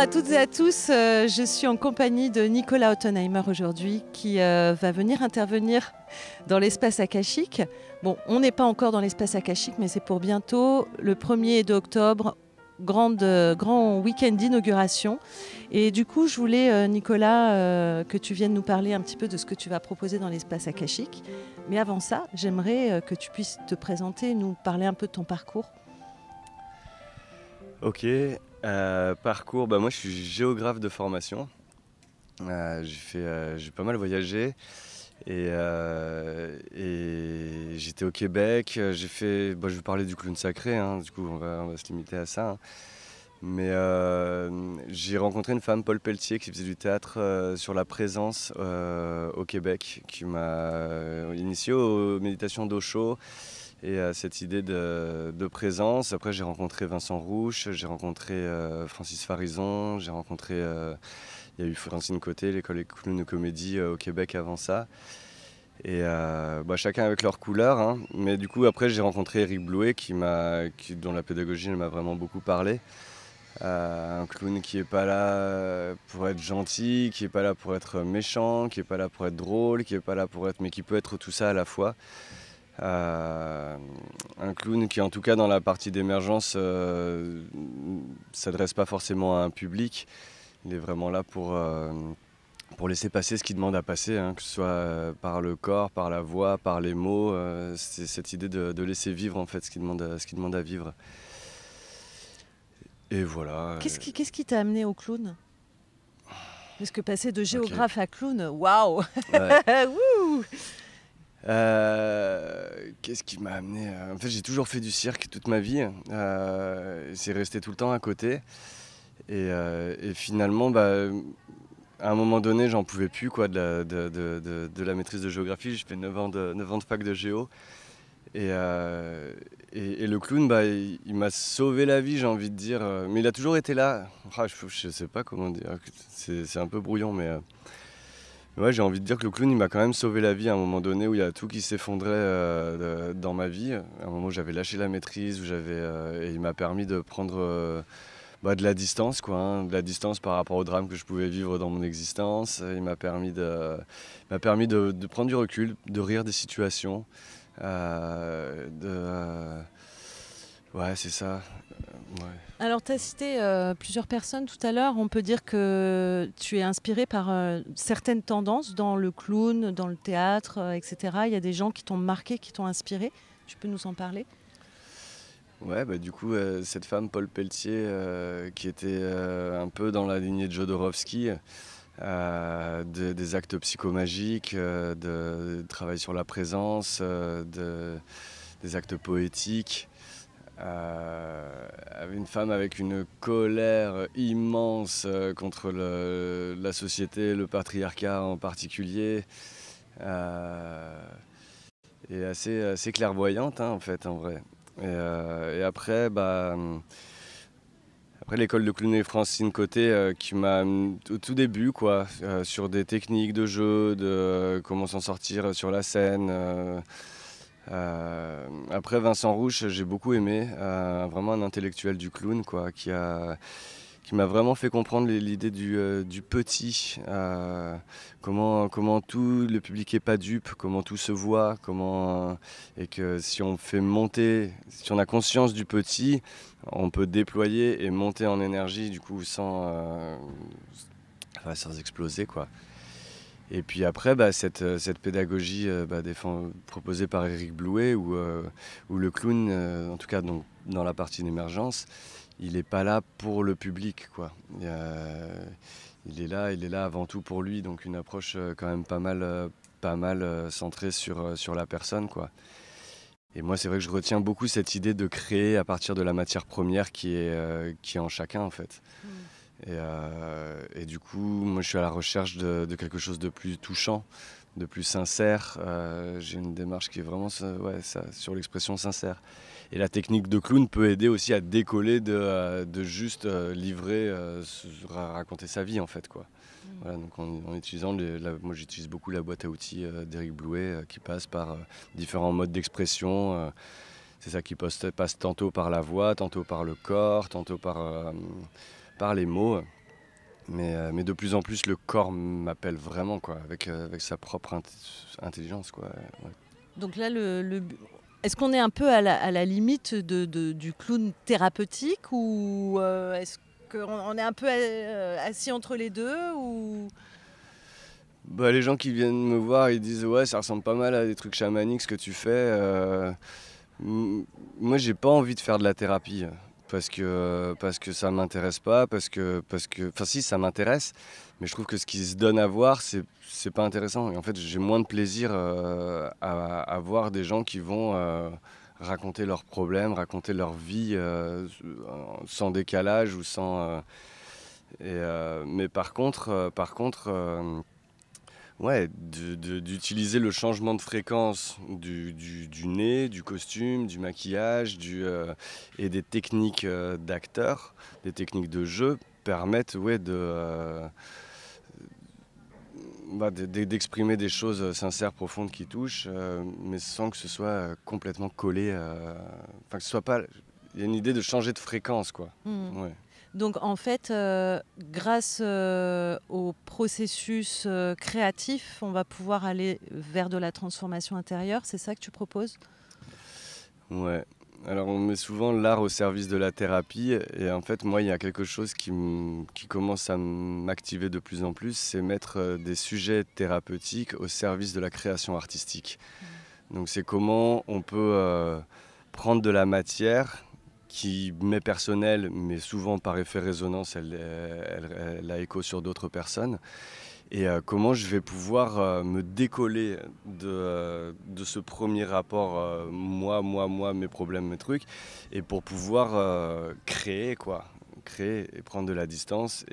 à toutes et à tous, je suis en compagnie de Nicolas Ottenheimer aujourd'hui qui va venir intervenir dans l'espace akashique. Bon, on n'est pas encore dans l'espace akashique, mais c'est pour bientôt, le 1er et 2 octobre, grand week-end d'inauguration. Et du coup, je voulais, Nicolas, que tu viennes nous parler un petit peu de ce que tu vas proposer dans l'espace akashique. Mais avant ça, j'aimerais que tu puisses te présenter, nous parler un peu de ton parcours. Ok, parcours, moi je suis géographe de formation. J'ai pas mal voyagé et j'étais au Québec. Je vais parler du clown sacré, hein, du coup on va se limiter à ça, hein. Mais j'ai rencontré une femme, Paul Pelletier, qui faisait du théâtre sur la présence au Québec, qui m'a initié aux méditations d'Osho et à cette idée de présence. Après j'ai rencontré Vincent Rouche, j'ai rencontré Francis Farison, il y a eu Francine Côté, l'école des clowns de comédie au Québec avant ça. Et chacun avec leur couleur, hein. Mais du coup après j'ai rencontré Eric Blouet dont la pédagogie m'a vraiment beaucoup parlé. Un clown qui est pas là pour être gentil, qui est pas là pour être méchant, qui est pas là pour être drôle, mais qui peut être tout ça à la fois. Un clown qui, en tout cas dans la partie d'émergence, s'adresse pas forcément à un public. Il est vraiment là pour laisser passer ce qu'il demande à passer, hein, que ce soit par le corps, par la voix, par les mots. C'est cette idée de laisser vivre en fait ce qu'il demande à vivre. Et voilà. Qu'est-ce qui t'a amené au clown ? Parce que passer de géographe à clown, waouh. Ouais. Qu'est-ce qui m'a amené En fait, j'ai toujours fait du cirque toute ma vie. C'est resté tout le temps à côté. Et finalement, à un moment donné, j'en pouvais plus quoi, de la maîtrise de géographie. J'ai fait 9 ans de fac de géo. Et le clown, il m'a sauvé la vie, j'ai envie de dire. Mais il a toujours été là. Je sais pas comment dire. C'est un peu brouillon, mais ouais, j'ai envie de dire que le clown, il m'a quand même sauvé la vie à un moment donné où il y a tout qui s'effondrait dans ma vie. À un moment où j'avais lâché la maîtrise, et il m'a permis de prendre de la distance, quoi, hein, de la distance par rapport au drame que je pouvais vivre dans mon existence. Il m'a permis de prendre du recul, de rire des situations. Ouais, c'est ça. Ouais. Alors, tu as cité plusieurs personnes tout à l'heure. On peut dire que tu es inspiré par certaines tendances dans le clown, dans le théâtre, etc. Il y a des gens qui t'ont marqué, qui t'ont inspiré. Tu peux nous en parler ? Ouais, du coup, cette femme, Paul Pelletier, qui était un peu dans la lignée de Jodorowsky, des actes psychomagiques, de travail sur la présence, des actes poétiques. Une femme avec une colère immense contre la société, le patriarcat en particulier, et assez clairvoyante, hein, en fait, en vrai. Et après, l'école de clown et Francine Côté qui m'a, au tout début, quoi, sur des techniques de jeu, de comment s'en sortir sur la scène. Après Vincent Rouche, j'ai beaucoup aimé, vraiment un intellectuel du clown, quoi, qui m'a vraiment fait comprendre l'idée du petit, comment tout le public est pas dupe, comment tout se voit, et que si on a conscience du petit, on peut déployer et monter en énergie du coup sans exploser, quoi. Et puis après, cette pédagogie proposée par Eric Blouet, où le clown, en tout cas donc, dans la partie d'émergence, il n'est pas là pour le public, quoi. Il est là avant tout pour lui, donc une approche quand même pas mal centrée sur la personne, quoi. Et moi, c'est vrai que je retiens beaucoup cette idée de créer à partir de la matière première qui est en chacun, en fait. Et du coup, moi je suis à la recherche de quelque chose de plus touchant, de plus sincère. J'ai une démarche qui est vraiment sur l'expression sincère. Et la technique de clown peut aider aussi à décoller de juste livrer, raconter sa vie, en fait, quoi. Voilà, donc en utilisant, moi j'utilise beaucoup la boîte à outils d'Eric Blouet qui passe par différents modes d'expression. C'est ça qui passe tantôt par la voix, tantôt par le corps, tantôt par les mots. Mais de plus en plus, le corps m'appelle vraiment, quoi, avec sa propre intelligence, quoi. Ouais. Donc là, est-ce qu'on est un peu à la limite du clown thérapeutique ou est-ce qu'on est un peu assis entre les deux ou... Bah, les gens qui viennent me voir, ils disent ouais, ça ressemble pas mal à des trucs chamaniques ce que tu fais. Moi, j'ai pas envie de faire de la thérapie parce que ça m'intéresse pas, enfin si, ça m'intéresse, mais je trouve que ce qui se donne à voir, c'est pas intéressant. Et en fait, j'ai moins de plaisir à voir des gens qui vont raconter leurs problèmes, raconter leur vie sans décalage ou sans. Mais par contre. Ouais, d'utiliser le changement de fréquence du nez, du costume, du maquillage, et des techniques d'acteurs, des techniques de jeu permettent ouais, d'exprimer des choses sincères, profondes qui touchent, mais sans que ce soit complètement collé. Enfin, que ce soit pas. Il y a une idée de changer de fréquence, quoi. Ouais. Donc en fait, grâce au processus créatif, on va pouvoir aller vers de la transformation intérieure. C'est ça que tu proposes? Ouais. Alors on met souvent l'art au service de la thérapie et en fait moi il y a quelque chose qui commence à m'activer de plus en plus, c'est mettre des sujets thérapeutiques au service de la création artistique. Donc c'est comment on peut prendre de la matière qui m'est personnelle mais souvent par effet résonance elle a écho sur d'autres personnes. Et comment je vais pouvoir me décoller de ce premier rapport, moi, mes problèmes, mes trucs, et pour pouvoir créer, quoi. Créer et prendre de la distance,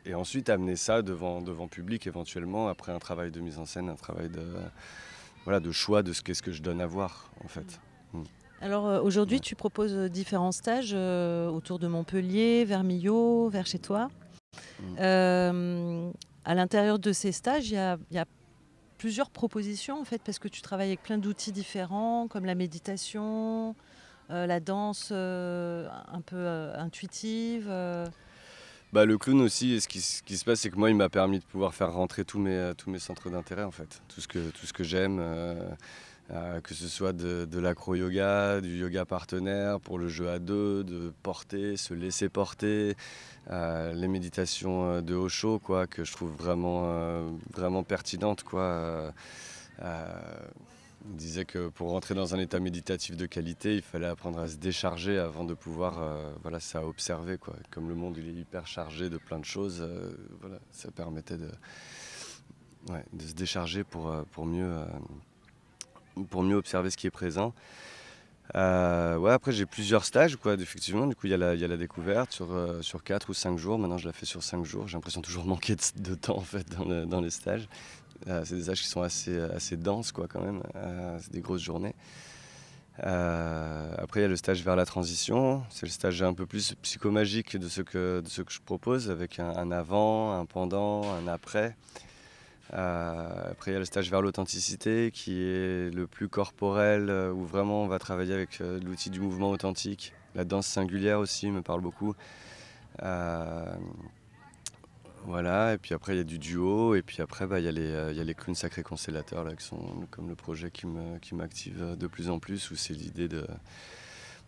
et ensuite amener ça devant public éventuellement, après un travail de mise en scène, un travail de choix de qu'est-ce que je donne à voir, en fait. Alors aujourd'hui, Ouais. tu proposes différents stages autour de Montpellier, vers Millau, vers chez toi. À l'intérieur de ces stages, il y a plusieurs propositions en fait, parce que tu travailles avec plein d'outils différents, comme la méditation, la danse un peu intuitive. Bah, le clown aussi, ce qui se passe, c'est que moi, il m'a permis de pouvoir faire rentrer tous mes centres d'intérêt, en fait. Tout ce que j'aime, que ce soit de l'acro-yoga, du yoga partenaire, pour le jeu à deux, de porter, se laisser porter, les méditations de Osho, quoi, que je trouve vraiment pertinentes, quoi. Il disait que pour rentrer dans un état méditatif de qualité, il fallait apprendre à se décharger avant de pouvoir, voilà, ça observer, quoi. Comme le monde il est hyper chargé de plein de choses, voilà, ça permettait de se décharger pour mieux observer ce qui est présent. Ouais, après j'ai plusieurs stages, quoi, effectivement. Du coup, il y a la découverte sur 4 ou 5 jours. Maintenant, je la fais sur 5 jours. J'ai l'impression de toujours manquer de temps, en fait, dans les stages. C'est des stages qui sont assez denses, quoi, quand même. C'est des grosses journées. Après, il y a le stage vers la transition. C'est le stage un peu plus psychomagique de ce que je propose, avec un avant, un pendant, un après. Après, il y a le stage vers l'authenticité, qui est le plus corporel, où vraiment on va travailler avec l'outil du mouvement authentique. La danse singulière aussi me parle beaucoup. Voilà, et puis après il y a du duo, et puis après il y a les clowns sacrés constellateurs là, qui sont comme le projet qui m'active de plus en plus, où c'est l'idée de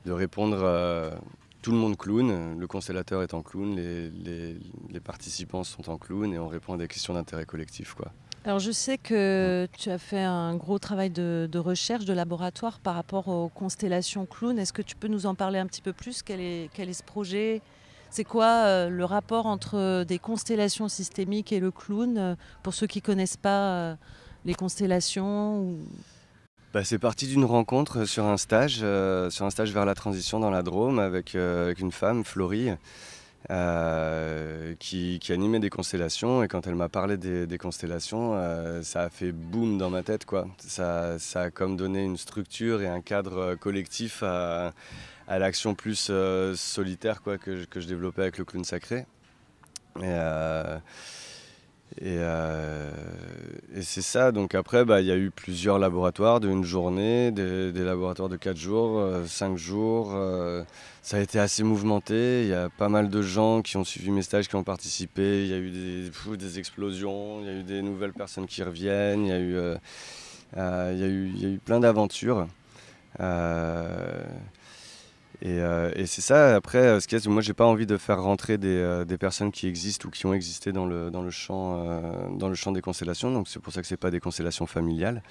répondre tout le monde clown, le constellateur est en clown, les participants sont en clown, et on répond à des questions d'intérêt collectif, quoi. Alors je sais que tu as fait un gros travail de recherche, de laboratoire par rapport aux constellations clown. Est-ce que tu peux nous en parler un petit peu plus? Quel est ce projet? C'est quoi le rapport entre des constellations systémiques et le clown, pour ceux qui ne connaissent pas les constellations Bah, c'est parti d'une rencontre sur un stage vers la transition dans la Drôme, avec une femme, Florie, qui animait des constellations, et quand elle m'a parlé des constellations, ça a fait boum dans ma tête, quoi. Ça a comme donné une structure et un cadre collectif à l'action plus solitaire, quoi, que je développais avec le clown sacré. Et, euh, et, euh, et c'est ça, donc après, il y a eu plusieurs laboratoires d'une journée, des laboratoires de 4 jours, 5 jours. Ça a été assez mouvementé, il y a pas mal de gens qui ont suivi mes stages, qui ont participé. Il y a eu des explosions, il y a eu des nouvelles personnes qui reviennent, il y a eu plein d'aventures. Et c'est ça, après, ce qu'il y a, c'est que moi j'ai pas envie de faire rentrer des personnes qui existent ou qui ont existé dans le champ des constellations, donc c'est pour ça que c'est pas des constellations familiales.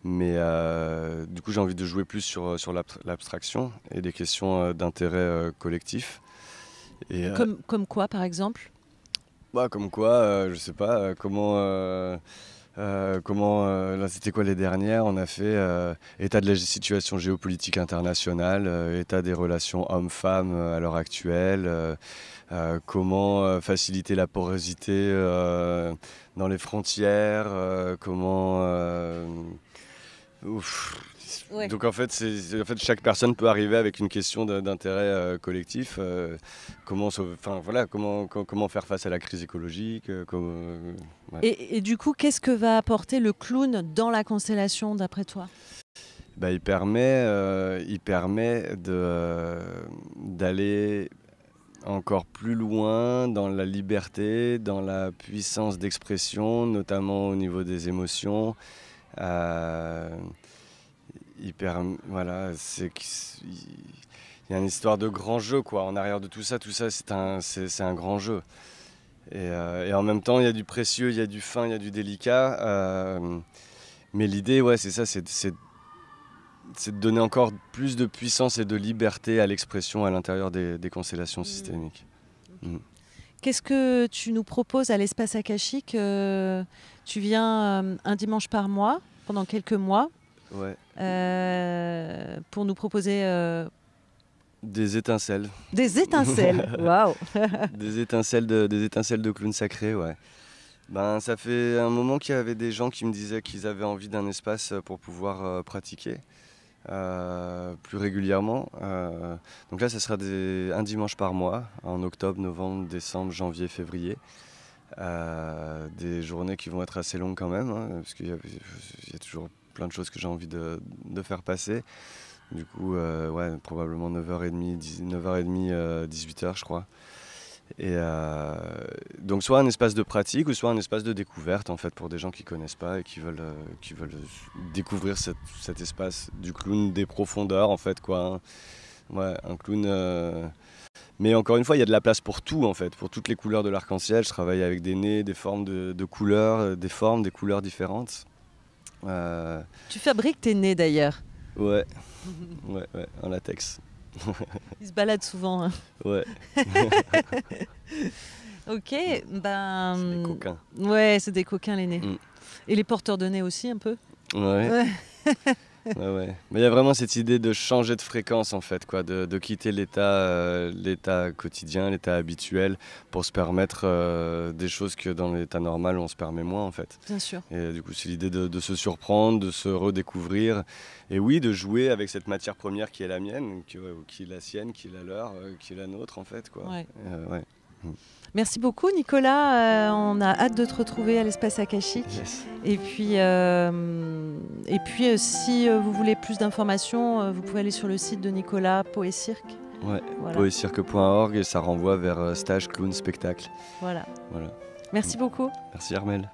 Mais du coup j'ai envie de jouer plus sur l'abstraction et des questions d'intérêt collectif. Et, Comme quoi, par exemple? comme quoi, je sais pas, là c'était quoi les dernières? On a fait état de la situation géopolitique internationale, état des relations hommes-femmes à l'heure actuelle, comment faciliter la porosité dans les frontières, comment... ouf. Ouais. Donc en fait, chaque personne peut arriver avec une question d'intérêt collectif. Comment faire face à la crise écologique. Ouais. Et du coup, qu'est-ce que va apporter le clown dans la constellation, d'après toi? Il permet d'aller encore plus loin dans la liberté, dans la puissance d'expression, notamment au niveau des émotions. Voilà, il y a une histoire de grand jeu, quoi. En arrière de tout ça, c'est un grand jeu. Et en même temps, il y a du précieux, il y a du fin, il y a du délicat. Mais l'idée, ouais, c'est ça, c'est de donner encore plus de puissance et de liberté à l'expression à l'intérieur des constellations systémiques. Qu'est-ce que tu nous proposes à l'espace akashique? Tu viens un dimanche par mois, pendant quelques mois, ouais. pour nous proposer... Des étincelles. Des étincelles, waouh. Des étincelles de clown sacré, ouais. Ça fait un moment qu'il y avait des gens qui me disaient qu'ils avaient envie d'un espace pour pouvoir pratiquer plus régulièrement. Donc là, ça sera un dimanche par mois, en octobre, novembre, décembre, janvier, février. Des journées qui vont être assez longues quand même, hein, parce qu'il y a toujours plein de choses que j'ai envie de faire passer. Du coup, ouais, probablement 9h30, 18h, je crois. Et donc soit un espace de pratique ou soit un espace de découverte en fait pour des gens qui connaissent pas et qui veulent découvrir cet espace du clown des profondeurs en fait quoi. Hein. Ouais, un clown. Mais encore une fois, il y a de la place pour tout en fait, pour toutes les couleurs de l'arc-en-ciel. Je travaille avec des nez, des formes de couleurs, des formes, des couleurs différentes. Tu fabriques tes nez d'ailleurs. Ouais, ouais, en latex. Ils se baladent souvent. Hein. Ouais. Ok, C'est des coquins. Ouais, c'est des coquins les nez. Et les porteurs de nez aussi un peu. Ouais. Ouais. Mais il y a vraiment cette idée de changer de fréquence en fait, quoi, de quitter l'état quotidien, l'état habituel, pour se permettre des choses que dans l'état normal on se permet moins en fait. Bien sûr. Et du coup c'est l'idée de se surprendre, de se redécouvrir, et oui de jouer avec cette matière première qui est la mienne, qui est la sienne, qui est la leur, qui est la nôtre en fait, quoi. Ouais. Ouais. Merci beaucoup Nicolas, on a hâte de te retrouver à l'espace akashique. Yes. Et puis si vous voulez plus d'informations, vous pouvez aller sur le site de Nicolas, Poécirque. Ouais, voilà. poécirque.org, et ça renvoie vers stage clown spectacle. Voilà. Voilà. Merci beaucoup. Merci Armelle.